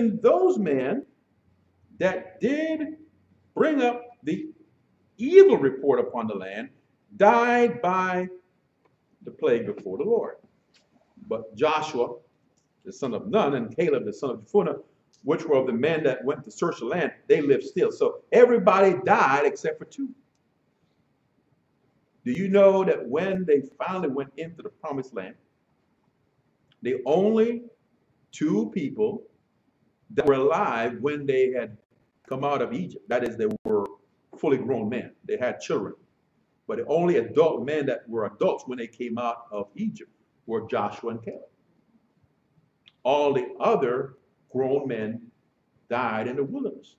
even those men that did bring up the evil report upon the land died by the plague before the Lord. But Joshua, the son of Nun, and Caleb, the son of Jephunneh, which were of the men that went to search the land, they lived still. So everybody died except for two. Do you know that when they finally went into the promised land, the only two people that were alive when they had come out of Egypt, that is, they were fully grown men, they had children, but the only adult men that were adults when they came out of Egypt were Joshua and Caleb. All the other grown men died in the wilderness.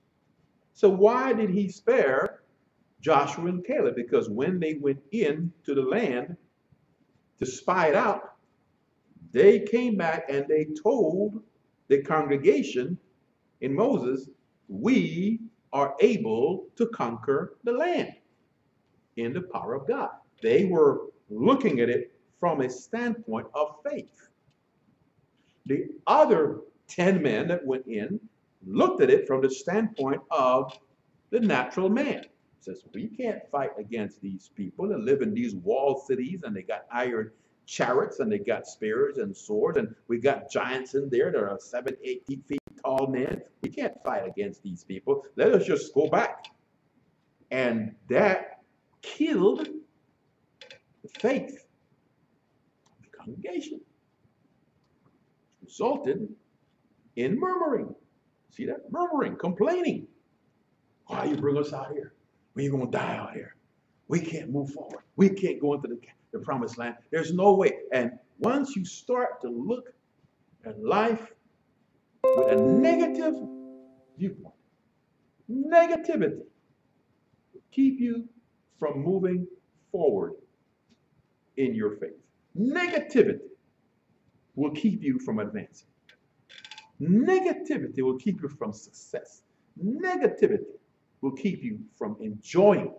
So why did he spare Joshua and Caleb? Because when they went into the land to spy it out, they came back and they told the congregation in Moses, we are able to conquer the land in the power of God. They were looking at it from a standpoint of faith. The other 10 men that went in looked at it from the standpoint of the natural man. Says, we can't fight against these people that live in these walled cities, and they got iron chariots, and they got spears and swords, and we got giants in there that are 7, 8 feet tall men. We can't fight against these people. Let us just go back. And that killed the faith of the congregation. Resulted in murmuring. See that? Murmuring, complaining. Why you bring us out here? We're going to die out here. We can't move forward. We can't go into the promised land. There's no way. And once you start to look at life with a negative viewpoint, negativity will keep you from moving forward in your faith. Negativity will keep you from advancing. Negativity will keep you from success. Negativity will keep you from enjoying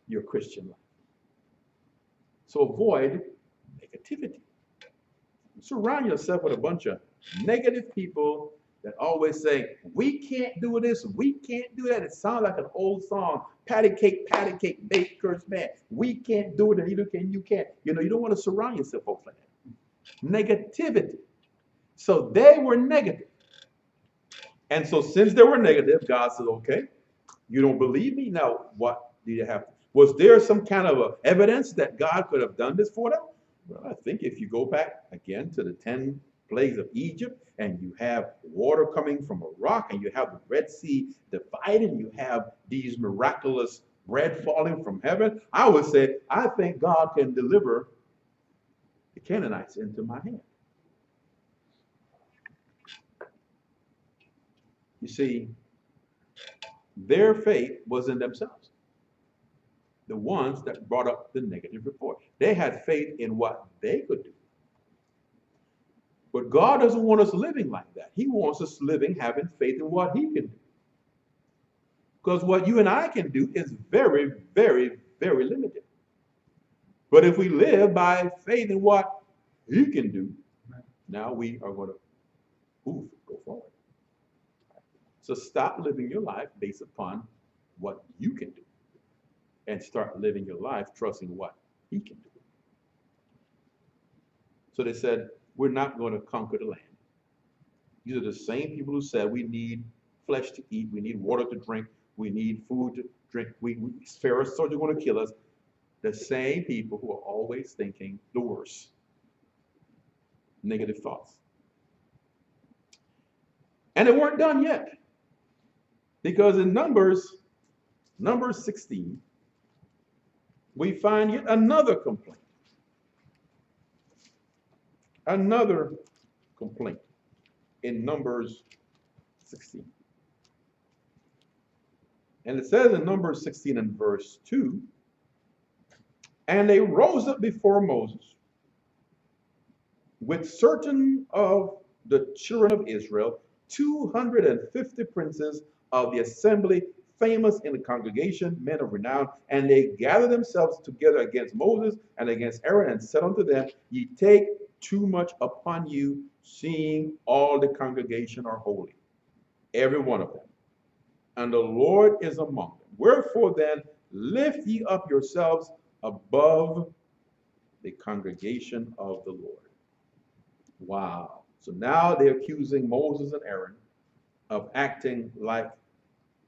your Christian life. So avoid negativity. Surround yourself with a bunch of negative people that always say, we can't do this, we can't do that. It sounds like an old song, patty cake, baked cursed man. We can't do it, and neither can you can't. You know, you don't want to surround yourself folks like that. Negativity. So they were negative. And so since they were negative, God said, okay, you don't believe me? Now, what do you have? Was there some kind of evidence that God could have done this for them? Well, I think if you go back again to the 10 plagues of Egypt, and you have water coming from a rock, and you have the Red Sea divided, and you have these miraculous bread falling from heaven, I would say, I think God can deliver the Canaanites into my hand. You see, their faith was in themselves. The ones that brought up the negative report. They had faith in what they could do. But God doesn't want us living like that. He wants us living, having faith in what he can do. Because what you and I can do is very, very, very limited. But if we live by faith in what he can do, now we are going to go forward. So stop living your life based upon what you can do, and start living your life trusting what he can do. So they said, we're not going to conquer the land. These are the same people who said we need flesh to eat, we need water to drink, we need food to drink, Pharaoh's soldiers are going to kill us. The same people who are always thinking the worst. Negative thoughts. And they weren't done yet. Because in Numbers 16, we find yet another complaint. Another complaint in Numbers 16. And it says in Numbers 16 and verse 2, and they rose up before Moses with certain of the children of Israel, 250 princes of the assembly, famous in the congregation, men of renown, and they gathered themselves together against Moses and against Aaron, and said unto them, ye take too much upon you, seeing all the congregation are holy. every one of them, and the Lord is among them. Wherefore then, lift ye up yourselves above the congregation of the Lord. Wow. So now they're accusing Moses and Aaron of acting like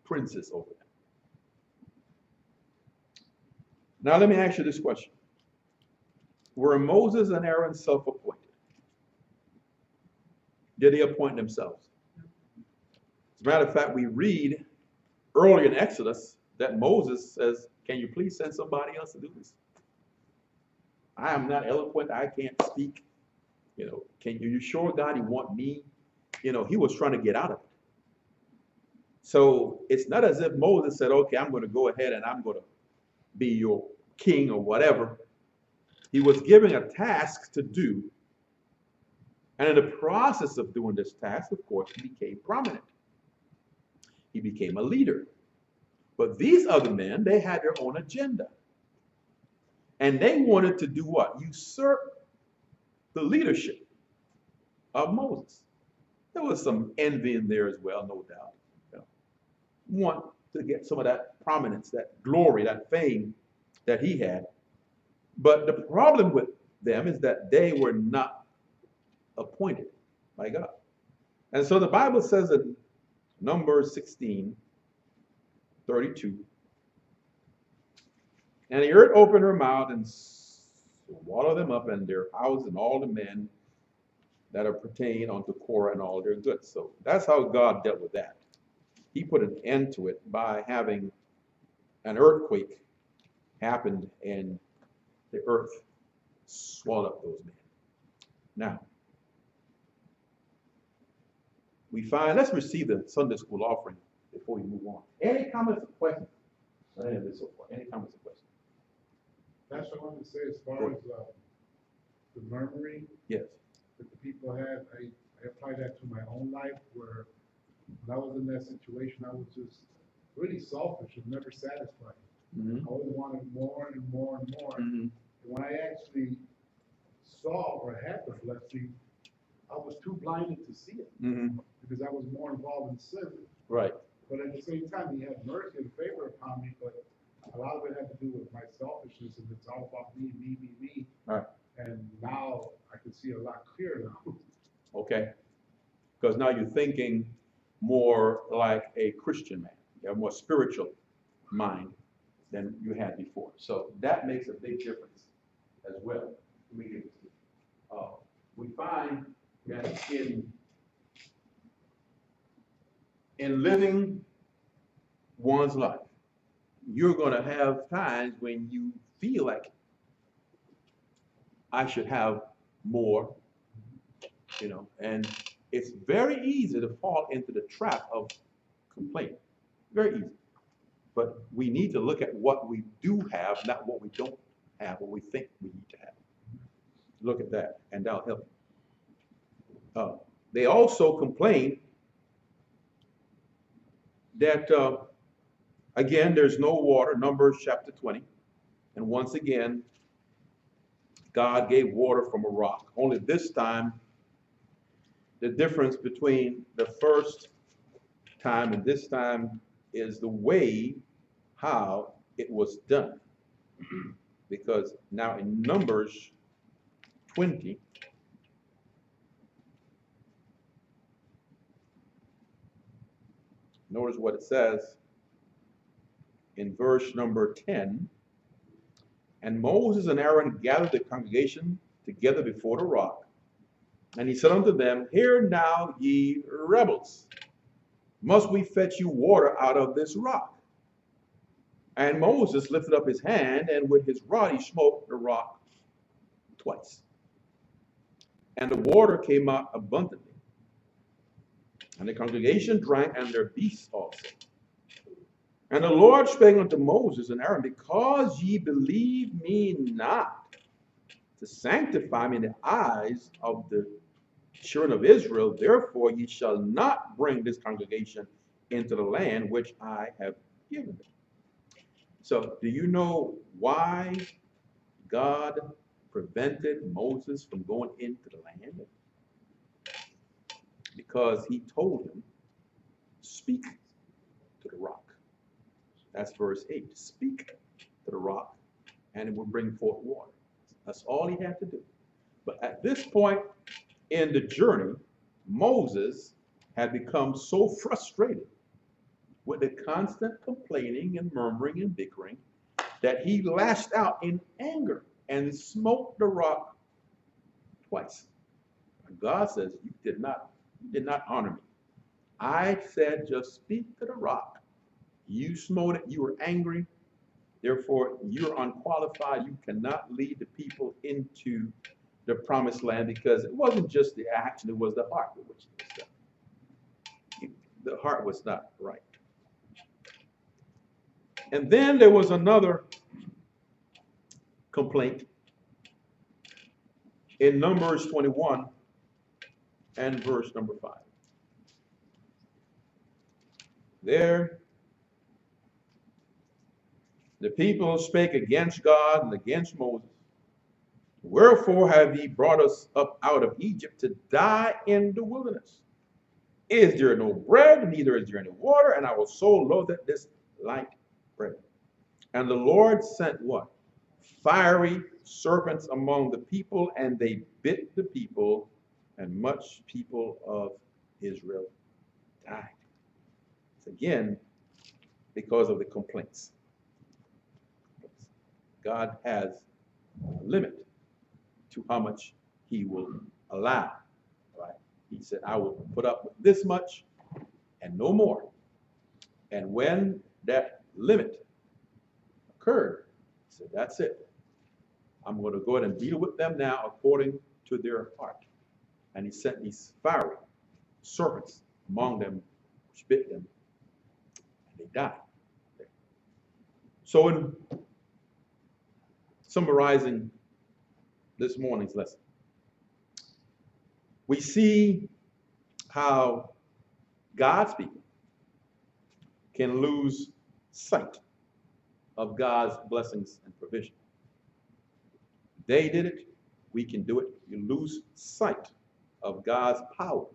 princes over them. Now let me ask you this question. Were Moses and Aaron self-appointed? Did they appoint themselves? As a matter of fact, we read early in Exodus that Moses says, can you please send somebody else to do this? I am not eloquent. I can't speak. You sure, God, you want me? He was trying to get out of it. So it's not as if Moses said, okay, I'm going to go ahead and I'm going to be your king or whatever. He was given a task to do. And in the process of doing this task, of course, he became prominent. He became a leader. But these other men, they had their own agenda. And they wanted to do what? Usurp the leadership of Moses. There was some envy in there as well, no doubt. Want to get some of that prominence, that glory, that fame that he had. But the problem with them is that they were not appointed by God. And so the Bible says in Numbers 16:32, and the earth opened her mouth and swallowed them up and their house and all the men that are pertain unto Korah and all their goods. So that's how God dealt with that. He put an end to it by having an earthquake happen and the earth swallowed up those men. Now, we find, let's receive the Sunday school offering before we move on. Any comments or questions? Any comments or questions? That's what I wanted to say as far as the murmuring. Yes. That the people had. I applied that to my own life where when I was in that situation, I was just really selfish and never satisfied. Mm-hmm. I always wanted more and more and more. Mm-hmm. And when I actually saw or had the blessing, I was too blinded to see it because I was more involved in sin. Right. But at the same time, he had mercy and favor upon me, but a lot of it had to do with my selfishness, and it's all about me. Right. And now I can see a lot clearer now. Okay. Because now you're thinking more like a Christian man. You have a more spiritual mind than you had before. So that makes a big difference as well. We find that in living one's life, you're going to have times when you feel like I should have more, and it's very easy to fall into the trap of complaining. Very easy. But we need to look at what we do have, not what we don't have, what we think we need to have. Look at that, and that'll help you. They also complain that, again, there's no water, Numbers chapter 20. And once again, God gave water from a rock. Only this time, the difference between the first time and this time is the way how it was done. Because now in Numbers 20, notice what it says in verse number 10. And Moses and Aaron gathered the congregation together before the rock. And he said unto them, hear now, ye rebels, must we fetch you water out of this rock? And Moses lifted up his hand, and with his rod he smote the rock twice. And the water came out abundantly. And the congregation drank, and their beasts also. And the Lord spake unto Moses and Aaron, because ye believe me not to sanctify me in the eyes of the children of Israel, therefore ye shall not bring this congregation into the land which I have given them. So, do you know why God prevented Moses from going into the land? Because he told him speak to the rock. That's verse 8. Speak to the rock, and it will bring forth water. That's all he had to do. But at this point in the journey, Moses had become so frustrated with the constant complaining and murmuring and bickering that he lashed out in anger and smote the rock twice. God says, you did not honor me. I said, just speak to the rock. You smote it, you were angry, therefore you're unqualified. You cannot lead the people into the promised land, because it wasn't just the action, it was the heart with which it was done. The heart was not right. And then there was another complaint in Numbers 21 and verse number 5. There, the people spake against God and against Moses. Wherefore have ye brought us up out of Egypt to die in the wilderness? Is there no bread, neither is there any water, and our soul loatheth this light bread. And the Lord sent what? Fiery serpents among the people, and they bit the people, and much people of Israel died. It's again because of the complaints. God has a limit to how much he will allow. Right? He said, I will put up with this much and no more. And when that limit occurred, he said, that's it. I'm going to go ahead and deal with them now according to their heart. And he sent these fiery serpents among them, which bit them, and they died. So in summarizing this morning's lesson, we see how God's people can lose sight of God's blessings and provision. They did it, we can do it. You lose sight of God's power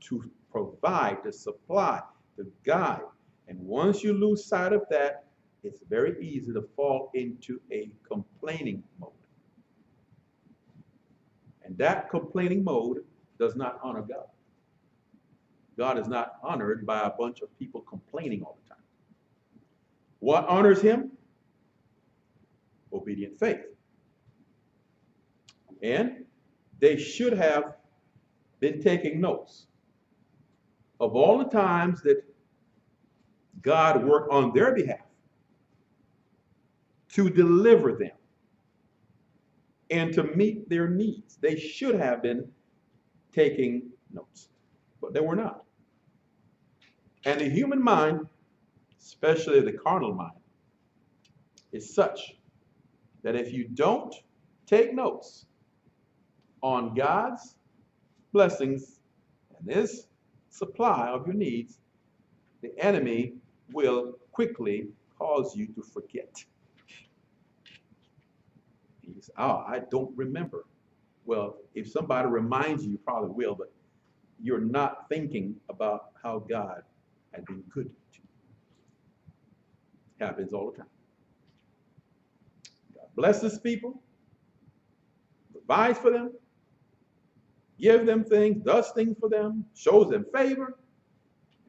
to provide, to supply, to guide. And once you lose sight of that, it's very easy to fall into a complaining mode. And that complaining mode does not honor God. God is not honored by a bunch of people complaining all the time. What honors him? Obedient faith. And they should have been taking notes of all the times that God worked on their behalf to deliver them and to meet their needs. They should have been taking notes, but they were not. And the human mind, especially the carnal mind, is such that if you don't take notes on God's blessings and his supply of your needs, the enemy will quickly cause you to forget. You say, oh, I don't remember. Well, if somebody reminds you, you probably will, but you're not thinking about how God had been good to you. It happens all the time. God blesses people, provides for them, gives them things, does things for them, shows them favor.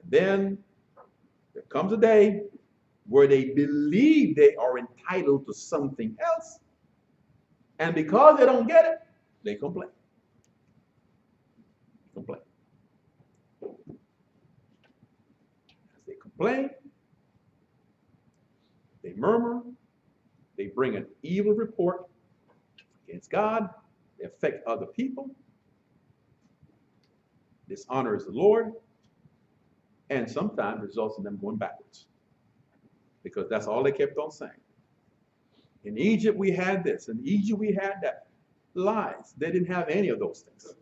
And then there comes a day where they believe they are entitled to something else. And because they don't get it, they complain. Complain. As they complain, they murmur, they bring an evil report against God, they affect other people, dishonors the Lord, and sometimes results in them going backwards. Because that's all they kept on saying. In Egypt, we had this. In Egypt, we had that. Lies. They didn't have any of those things.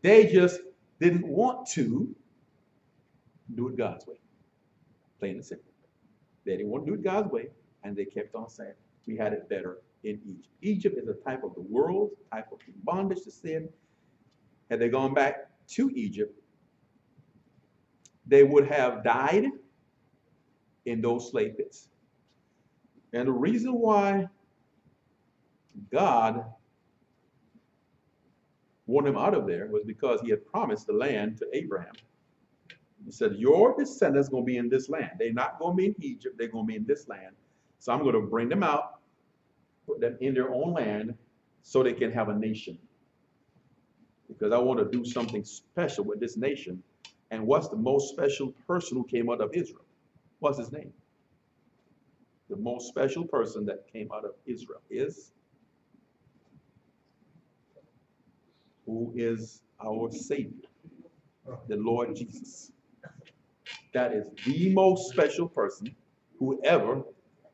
They just didn't want to do it God's way. Plain and simple. They didn't want to do it God's way, and they kept on saying, we had it better in Egypt. Egypt is a type of the world, type of bondage to sin. Had they gone back to Egypt, they would have died in those slave pits. And the reason why God wanted them out of there was because he had promised the land to Abraham. He said, your descendants are going to be in this land. They're not going to be in Egypt. They're going to be in this land. So I'm going to bring them out, put them in their own land so they can have a nation. Because I want to do something special with this nation. And what's the most special person who came out of Israel? What's his name? The most special person that came out of Israel is who is our Savior, the Lord Jesus. That is the most special person who ever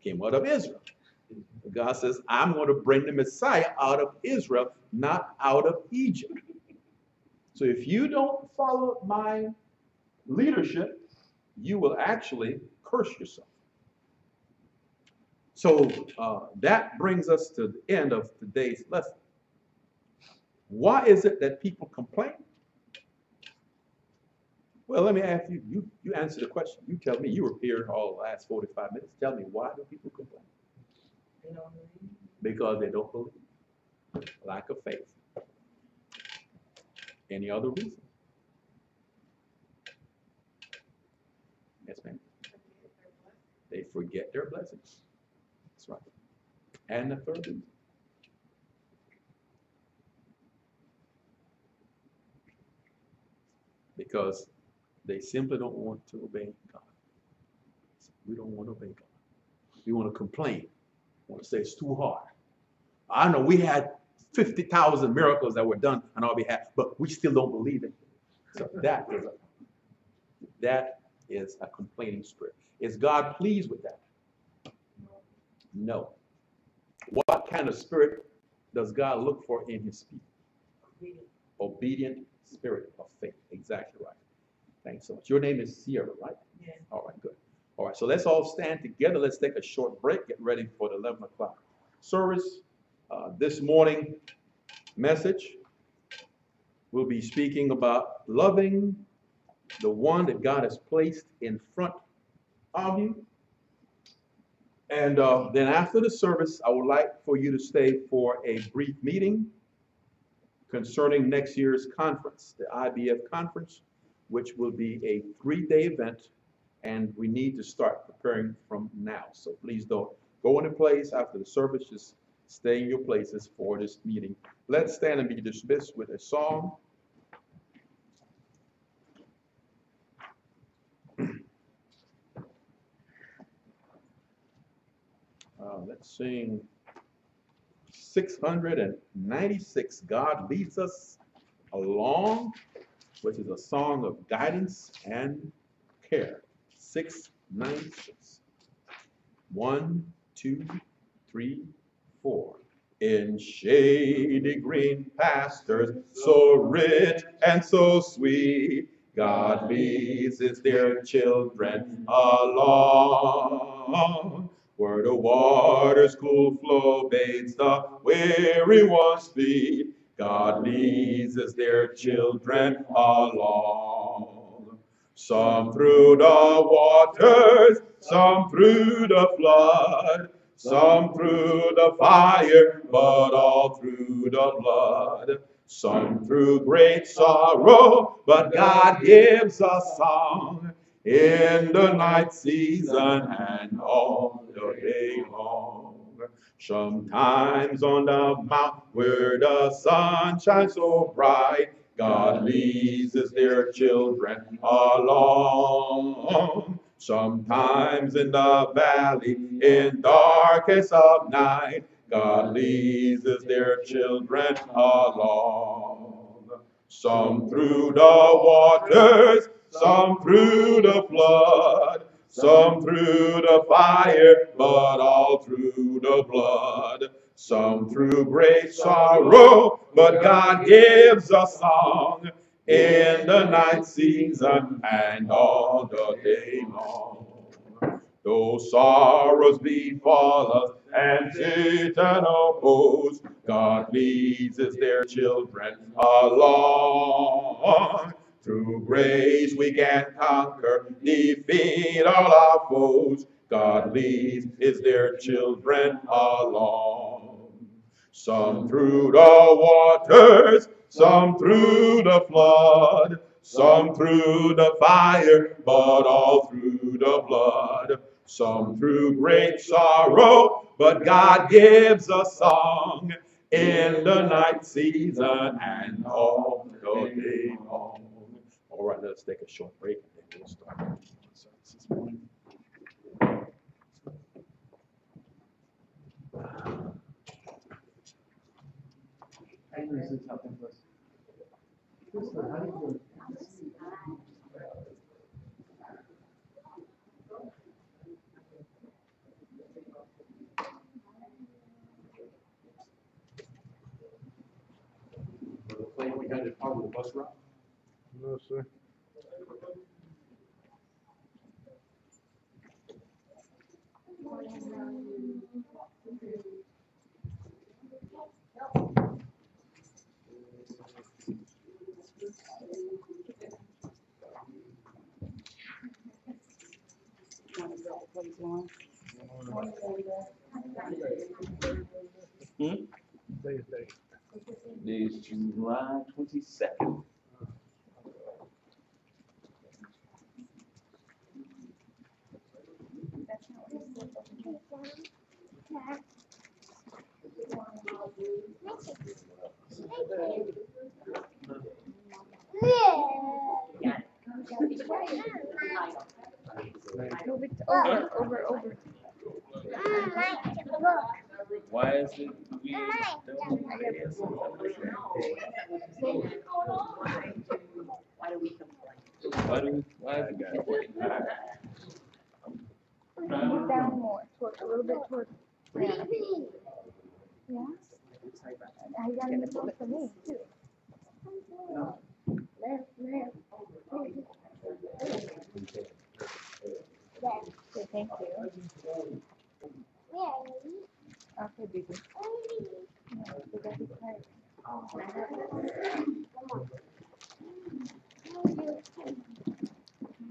came out of Israel. God says, I'm going to bring the Messiah out of Israel, not out of Egypt. So if you don't follow my leadership, you will actually curse yourself. So that brings us to the end of today's lesson. Why is it that people complain? Well, let me ask you, you answer the question. You tell me, you were here all the last 45 minutes. Tell me, why do people complain? They don't believe. Because they don't believe. Lack of faith. Any other reason? Yes, ma'am. They forget their blessings. That's right. And the third reason. Because they simply don't want to obey God. We don't want to obey God. We want to complain. We want to say it's too hard. I know we had 50,000 miracles that were done on our behalf, but we still don't believe it. So that is a complaining spirit. Is God pleased with that? No. What kind of spirit does God look for in his people? Obedient spirit of faith. Exactly right. Thanks so much. Your name is Sierra, right? Yes. All right, good. All right, so let's all stand together. Let's take a short break. Get ready for the 11 o'clock service. This morning message, we'll be speaking about loving the one that God has placed in front of you. And then after the service, I would like for you to stay for a brief meeting concerning next year's conference, the IBF conference, which will be a 3-day event, and we need to start preparing from now. So please don't go into place after the service. Just stay in your places for this meeting. Let's stand and be dismissed with a song. Let's sing 696, God Leads Us Along, which is a song of guidance and care. 696. 1, 2, 3, 4. In shady green pastures, so rich and so sweet, God leads his dear children along. Where the water's cool flow bathes the weary one's feet, God leads his dear children along. Some through the waters, some through the flood, some through the fire, but all through the blood. Some through great sorrow, but God gives a song in the night season and all the day long. Sometimes on the mount where the sun shines so bright, God leads his dear children along. Sometimes in the valley, in darkest of night, God leads his dear children along. Some through the waters, some through the flood, some through the fire, but all through the blood. Some through great sorrow, but God gives a song in the night season and all the day long. Though sorrows befall us and Satan oppose, God leads his dear children along. Through grace we can conquer, defeat all our foes. God leads his dear children along. Some through the waters, some through the flood, some through the fire, but all through the blood. Some through great sorrow, but God gives a song in the night season and all the day long. All right, let's take a short break and then we'll start service this morning. Brother Clay, we had it part of the bus route. No, sir. Today is July 22nd. Move it over. Why is it we don't Why do we complain? why is it Move down more, a little bit toward. Yeah. Yeah. I got in the book for me too. Okay, thank you. Okay, baby. Yeah, we gotta be quiet.